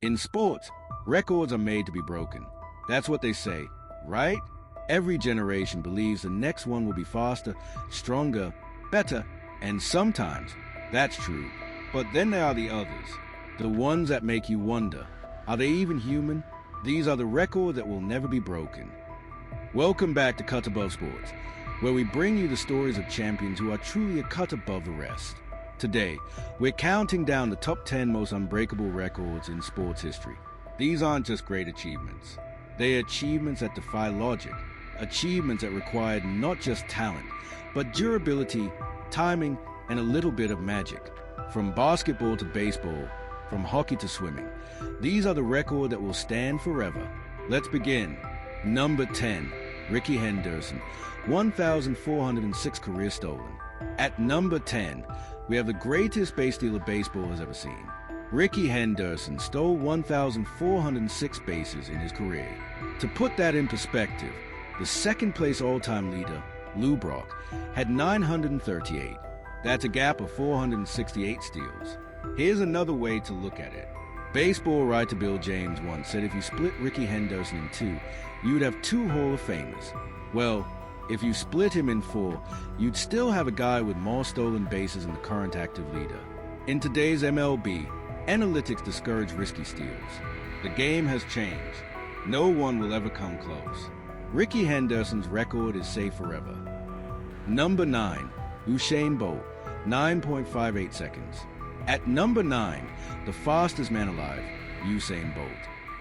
In sports, records are made to be broken. That's what they say, right? Every generation believes the next one will be faster, stronger, better, and sometimes that's true. But then there are the others, the ones that make you wonder, are they even human? These are the records that will never be broken. Welcome back to CutAboveSports, where we bring you the stories of champions who are truly a cut above the rest. Today, we're counting down the top 10 most unbreakable records in sports history. These aren't just great achievements. They are achievements that defy logic, achievements that required not just talent, but durability, timing, and a little bit of magic. From basketball to baseball, from hockey to swimming, these are the records that will stand forever. Let's begin. Number 10, Rickey Henderson, 1,406 career stolen. At number 10, we have the greatest base stealer baseball has ever seen. Rickey Henderson stole 1,406 bases in his career. To put that in perspective, the second-place all-time leader, Lou Brock, had 938. That's a gap of 468 steals. Here's another way to look at it. Baseball writer Bill James once said if you split Rickey Henderson in two, you'd have two Hall of Famers. Well, if you split him in four, you'd still have a guy with more stolen bases than the current active leader. In today's MLB, analytics discourage risky steals. The game has changed. No one will ever come close. Rickey Henderson's record is safe forever. Number 9, Usain Bolt, 9.58 seconds. At number 9, the fastest man alive, Usain Bolt.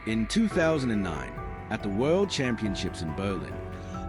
In 2009, at the World Championships in Berlin,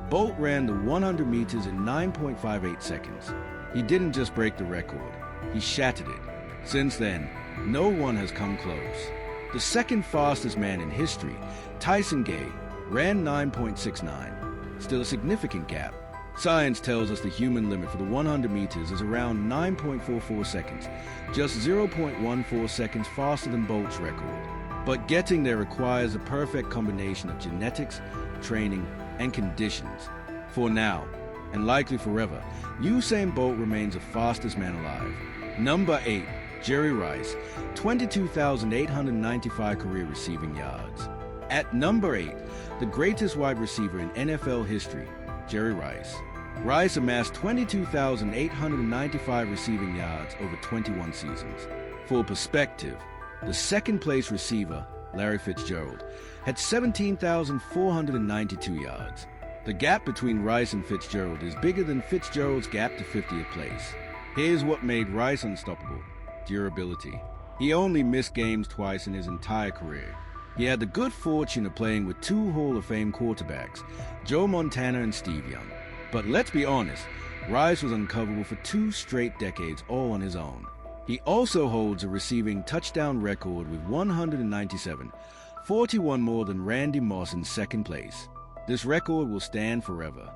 Bolt ran the 100 meters in 9.58 seconds. He didn't just break the record, he shattered it. Since then, no one has come close. The second fastest man in history, Tyson Gay, ran 9.69, still a significant gap. Science tells us the human limit for the 100 meters is around 9.44 seconds, just 0.14 seconds faster than Bolt's record. But getting there requires a perfect combination of genetics, training, and conditions. For now, and likely forever, Usain Bolt remains the fastest man alive. Number 8, Jerry Rice, 22,895 career receiving yards. At number 8, the greatest wide receiver in NFL history, Jerry Rice. Rice amassed 22,895 receiving yards over 21 seasons. For perspective, the second-place receiver, Larry Fitzgerald, had 17,492 yards. The gap between Rice and Fitzgerald is bigger than Fitzgerald's gap to 50th place. Here's what made Rice unstoppable: durability. He only missed games twice in his entire career. He had the good fortune of playing with two Hall of Fame quarterbacks, Joe Montana and Steve Young. But let's be honest, Rice was uncoverable for 2 straight decades all on his own. He also holds a receiving touchdown record with 197, 41 more than Randy Moss in second place. This record will stand forever.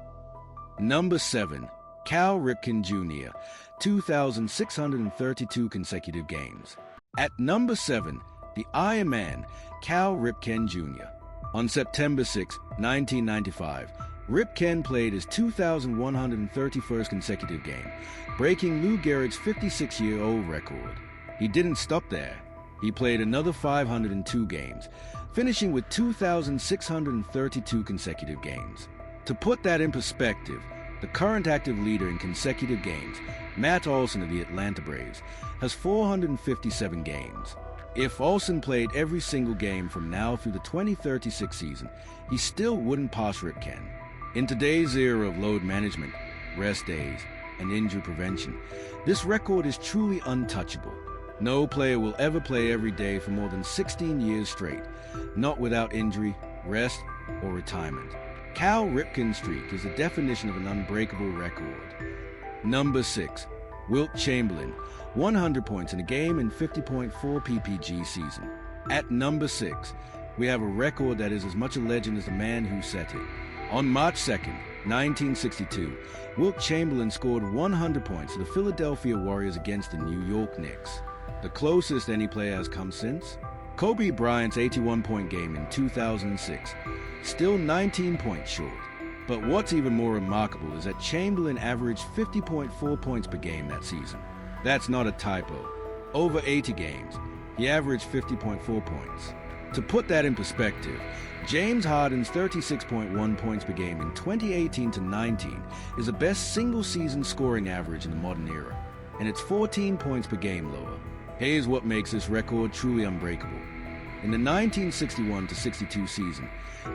Number 7, Cal Ripken Jr., 2,632 consecutive games. At number 7, the Iron Man, Cal Ripken Jr. On September 6, 1995, Ripken played his 2,131st consecutive game, breaking Lou Gehrig's 56-year-old record. He didn't stop there. He played another 502 games, finishing with 2,632 consecutive games. To put that in perspective, the current active leader in consecutive games, Matt Olson of the Atlanta Braves, has 457 games. If Olson played every single game from now through the 2036 season, he still wouldn't pass Ripken. In today's era of load management, rest days, and injury prevention, this record is truly untouchable. No player will ever play every day for more than 16 years straight, not without injury, rest, or retirement. Cal Ripken's streak is the definition of an unbreakable record. Number 6, Wilt Chamberlain, 100 points in a game in 50.4 PPG season. At number 6, we have a record that is as much a legend as the man who set it. On March 2nd, 1962, Wilt Chamberlain scored 100 points to the Philadelphia Warriors against the New York Knicks. The closest any player has come since? Kobe Bryant's 81-point game in 2006, still 19 points short. But what's even more remarkable is that Chamberlain averaged 50.4 points per game that season. That's not a typo. Over 80 games, he averaged 50.4 points. To put that in perspective, James Harden's 36.1 points per game in 2018-19 is the best single-season scoring average in the modern era, and it's 14 points per game lower. Here's what makes this record truly unbreakable. In the 1961-62 season,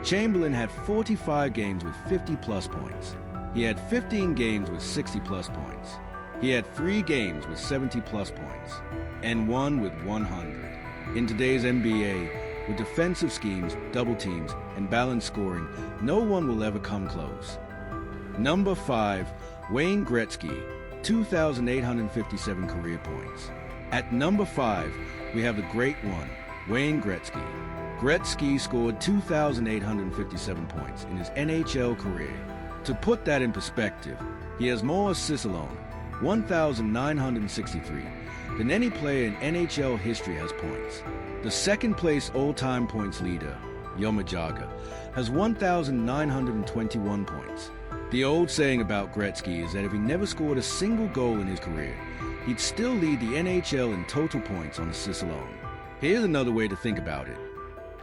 Chamberlain had 45 games with 50-plus points. He had 15 games with 60-plus points. He had 3 games with 70-plus points, and 1 with 100. In today's NBA, with defensive schemes, double teams, and balanced scoring, no one will ever come close. Number 5, Wayne Gretzky, 2,857 career points. At number 5, we have the great one, Wayne Gretzky. Gretzky scored 2,857 points in his NHL career. To put that in perspective, he has more assists alone, 1,963, than any player in NHL history has points. The second-place all-time points leader, Jaromir Jagr, has 1,921 points. The old saying about Gretzky is that if he never scored a single goal in his career, he'd still lead the NHL in total points on assists alone. Here's another way to think about it.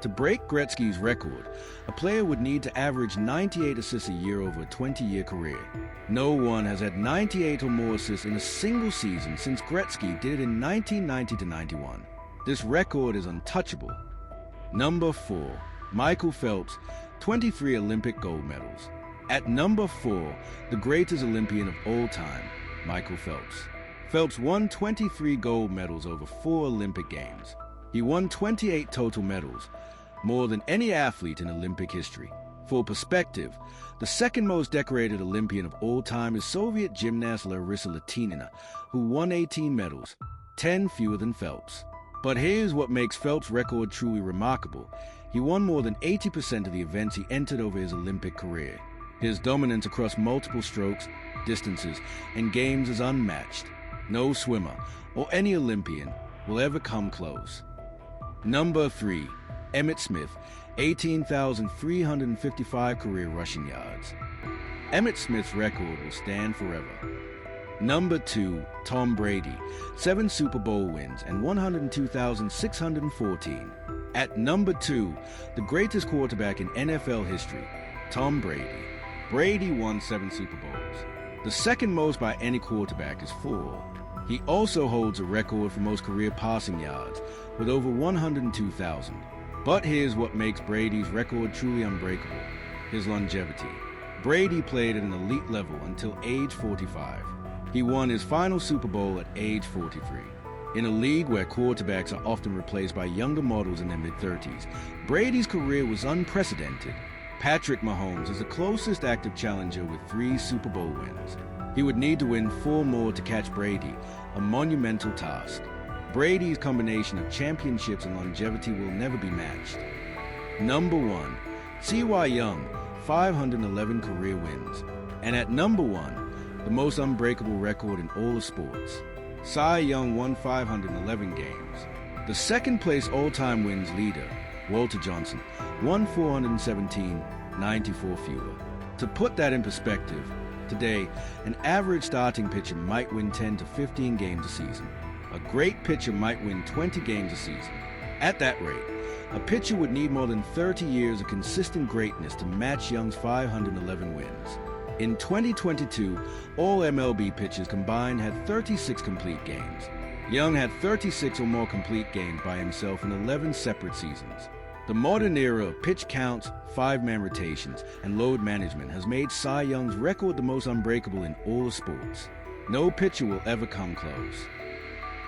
To break Gretzky's record, a player would need to average 98 assists a year over a 20-year career. No one has had 98 or more assists in a single season since Gretzky did it in 1990-91. This record is untouchable. Number 4, Michael Phelps, 23 Olympic gold medals. At number 4, the greatest Olympian of all time, Michael Phelps. Phelps won 23 gold medals over 4 Olympic Games. He won 28 total medals, more than any athlete in Olympic history. For perspective, the second most decorated Olympian of all time is Soviet gymnast Larissa Latinina, who won 18 medals, 10 fewer than Phelps. But here's what makes Phelps' record truly remarkable. He won more than 80% of the events he entered over his Olympic career. His dominance across multiple strokes, distances, and games is unmatched. No swimmer, or any Olympian, will ever come close. Number 3, Emmitt Smith, 18,355 career rushing yards. Emmitt Smith's record will stand forever. Number 2, Tom Brady, 7 Super Bowl wins and 102,614. At number 2, the greatest quarterback in NFL history, Tom Brady. Brady won 7 Super Bowls. The second most by any quarterback is 4. He also holds a record for most career passing yards, with over 102,000. But here's what makes Brady's record truly unbreakable: his longevity. Brady played at an elite level until age 45. He won his final Super Bowl at age 43. In a league where quarterbacks are often replaced by younger models in their mid-30s, Brady's career was unprecedented. Patrick Mahomes is the closest active challenger with 3 Super Bowl wins. He would need to win 4 more to catch Brady, a monumental task. Brady's combination of championships and longevity will never be matched. Number 1, C.Y. Young, 511 career wins. And at number 1, the most unbreakable record in all of sports. Cy Young won 511 games. The second-place all-time wins leader, Walter Johnson, won 417, 94 fewer. To put that in perspective, today, an average starting pitcher might win 10 to 15 games a season. A great pitcher might win 20 games a season. At that rate, a pitcher would need more than 30 years of consistent greatness to match Young's 511 wins. In 2022, all MLB pitchers combined had 36 complete games. Young had 36 or more complete games by himself in 11 separate seasons. The modern era of pitch counts, 5-man rotations, and load management has made Cy Young's record the most unbreakable in all of sports. No pitcher will ever come close.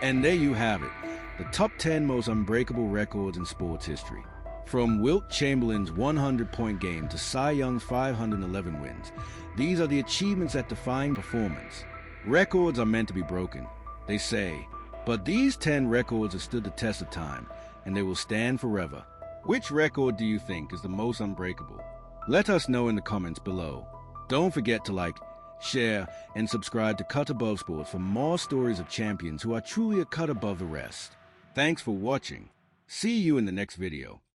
And there you have it, the top 10 most unbreakable records in sports history. From Wilt Chamberlain's 100-point game to Cy Young's 511 wins, these are the achievements that define performance. Records are meant to be broken, they say, but these 10 records have stood the test of time, and they will stand forever. Which record do you think is the most unbreakable? Let us know in the comments below. Don't forget to like, share, and subscribe to CutAboveSports for more stories of champions who are truly a cut above the rest. Thanks for watching. See you in the next video.